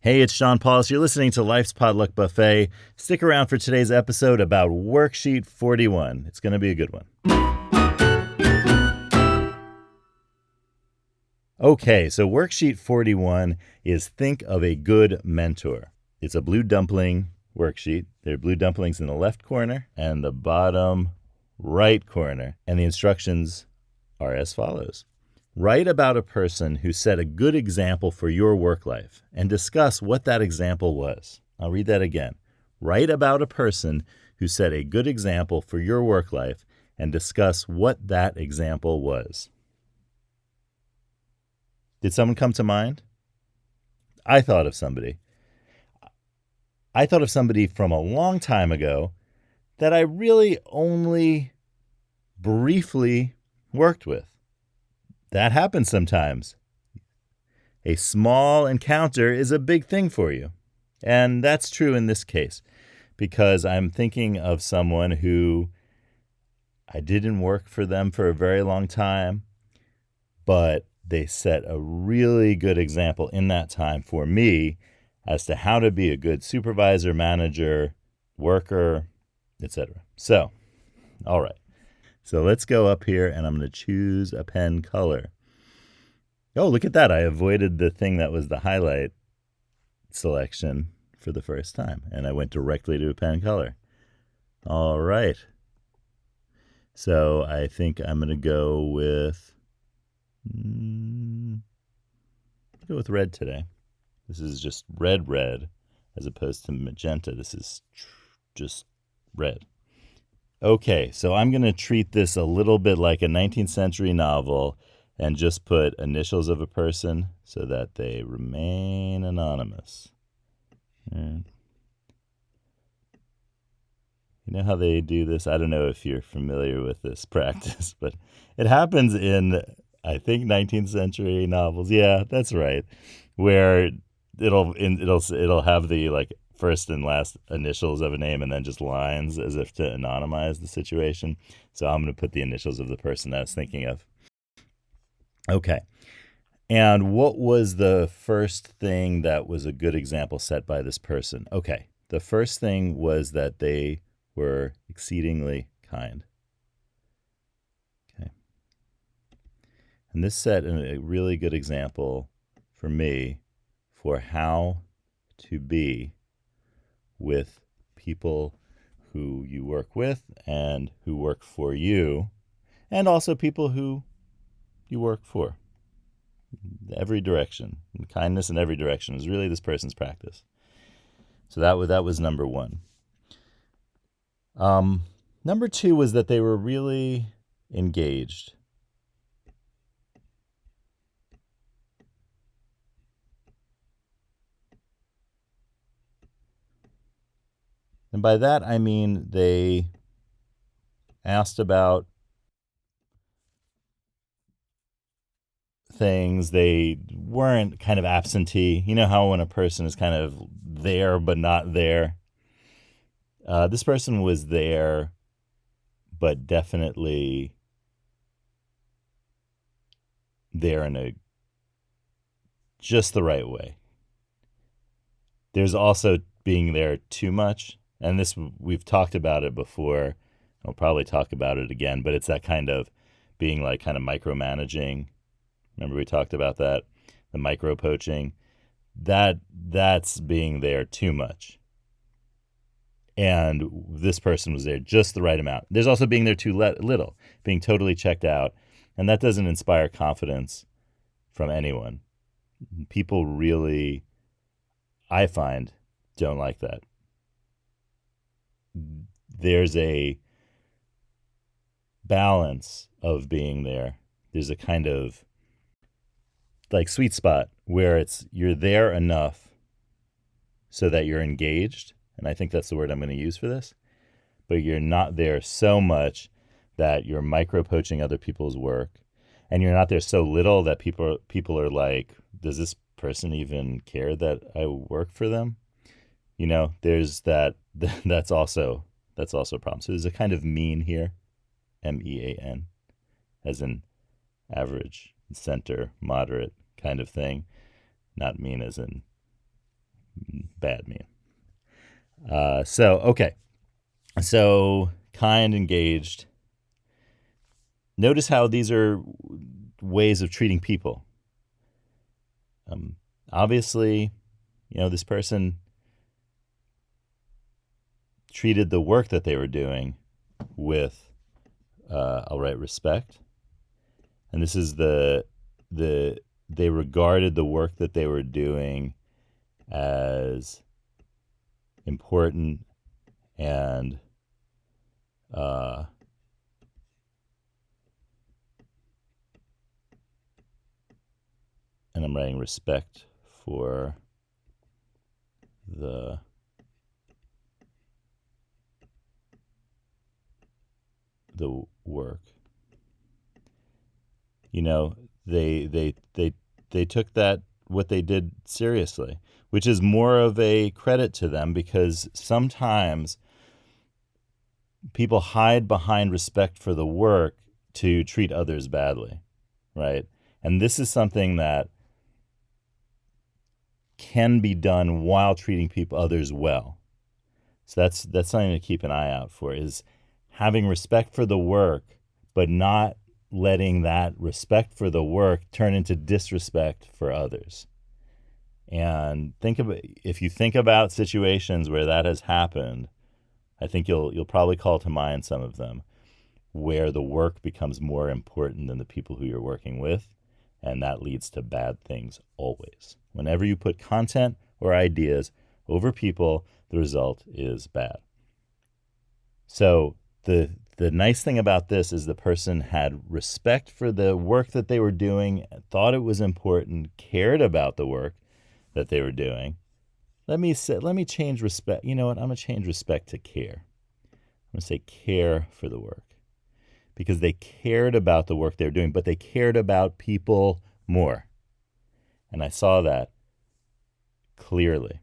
Hey, it's Sean Paulus. You're listening to Life's Potluck Buffet. Stick around for today's episode about Worksheet 41. It's going to be a good one. Okay, so Worksheet 41 is Think of a Good Mentor. It's a blue dumpling worksheet. There are blue dumplings in the left corner and the bottom right corner. And the instructions are as follows. Write about a person who set a good example for your work life and discuss what that example was. I'll read that again. Write about a person who set a good example for your work life and discuss what that example was. Did someone come to mind? I thought of somebody. I thought of somebody from a long time ago that I really only briefly worked with. That happens sometimes. A small encounter is a big thing for you. And that's true in this case, because I'm thinking of someone who I didn't work for them for a very long time, but they set a really good example in that time for me as to how to be a good supervisor, manager, worker, etc. So, all right. So let's go up here and I'm going to choose a pen color. Oh, look at that. I avoided the thing that was the highlight selection for the first time, and I went directly to a pen color. All right. So I think I'm going to go with red today. This is just red as opposed to magenta. This is just red. Okay, so I'm going to treat this a little bit like a 19th century novel and just put initials of a person so that they remain anonymous. You know how they do this? I don't know if you're familiar with this practice, but it happens in, I think, 19th century novels. Yeah, that's right. Where it'll have the like first and last initials of a name and then just lines as if to anonymize the situation. So I'm going to put the initials of the person I was thinking of. Okay. And what was the first thing that was a good example set by this person? Okay. The first thing was that they were exceedingly kind. Okay. And this set a really good example for me for how to be with people who you work with and who work for you, and also people who you work for. Every direction. Kindness in every direction is really this person's practice. So that was number one. Number two was that they were really engaged. And by that, I mean they asked about things. They weren't kind of absentee. You know how when a person is kind of there but not there? This person was there, but definitely there in a just the right way. There's also being there too much. And this, we've talked about it before. I'll probably talk about it again, but it's that kind of being like kind of micromanaging. Remember we talked about that? The micro poaching. That's being there too much. And this person was there just the right amount. There's also being there too little, being totally checked out. And that doesn't inspire confidence from anyone. People really, I find, don't like that. There's a balance of being there. There's a kind of like sweet spot where you're there enough so that you're engaged, and I think that's the word I'm going to use for this, but you're not there so much that you're micro poaching other people's work, and you're not there so little that people are like, does this person even care that I work for them? You know, there's that. That's also a problem. So there's a kind of mean here, MEAN, as in average, center, moderate kind of thing, not mean as in bad mean? Okay. So kind, engaged. Notice how these are ways of treating people. Obviously, this person treated the work that they were doing with, I'll write respect. And this is they regarded the work that they were doing as important and I'm writing respect for the work. They took that, what they did, seriously, which is more of a credit to them, because sometimes people hide behind respect for the work to treat others badly, right? And this is something that can be done while treating others well. So that's something to keep an eye out for, is having respect for the work, but not letting that respect for the work turn into disrespect for others. And if you think about situations where that has happened, I think you'll probably call to mind some of them, where the work becomes more important than the people who you're working with, and that leads to bad things always. Whenever you put content or ideas over people, the result is bad. So the nice thing about this is the person had respect for the work that they were doing, thought it was important, cared about the work that they were doing. Let me change respect. You know what? I'm going to change respect to care. I'm going to say care for the work, because they cared about the work they were doing, but they cared about people more. And I saw that clearly.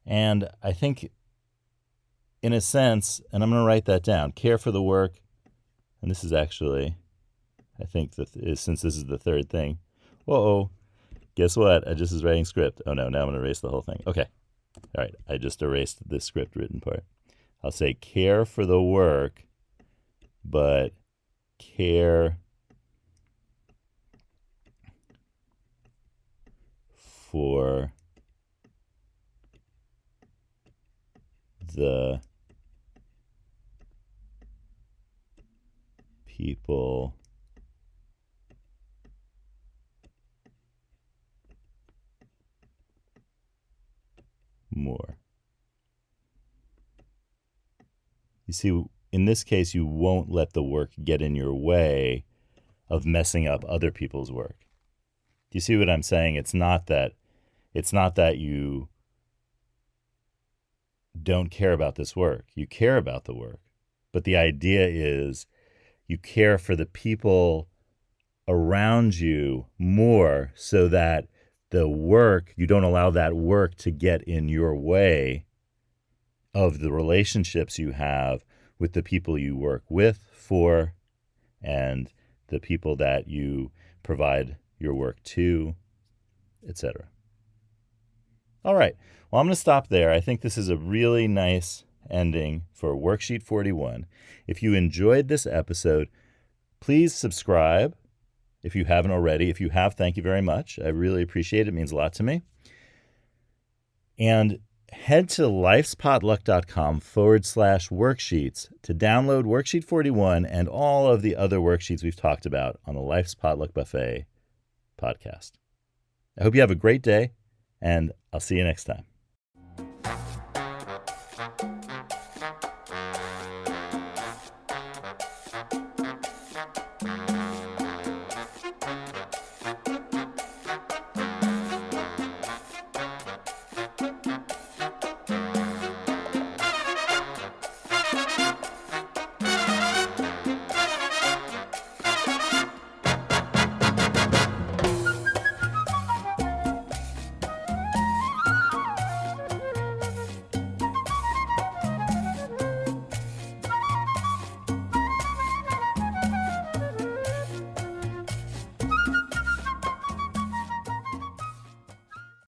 And I think, in a sense, and I'm going to write that down, care for the work, and this is actually, I think, since this is the third thing. Whoa, guess what? I just was writing script. Oh no, now I'm going to erase the whole thing. Okay. All right, I just erased the script written part. I'll say care for the work, but care for the people more. You see, in this case, you won't let the work get in your way of messing up other people's work. Do you see what I'm saying? It's not that you don't care about this work. You care about the work. But the idea is you care for the people around you more, so that you don't allow that work to get in your way of the relationships you have with the people you work with, for, and the people that you provide your work to, etc. All right. Well, I'm going to stop there. I think this is a really nice ending for Worksheet 41. If you enjoyed this episode, please subscribe if you haven't already. If you have, thank you very much. I really appreciate it. It means a lot to me. And head to lifespotluck.com/worksheets to download Worksheet 41 and all of the other worksheets we've talked about on the Life's Potluck Buffet podcast. I hope you have a great day, and I'll see you next time.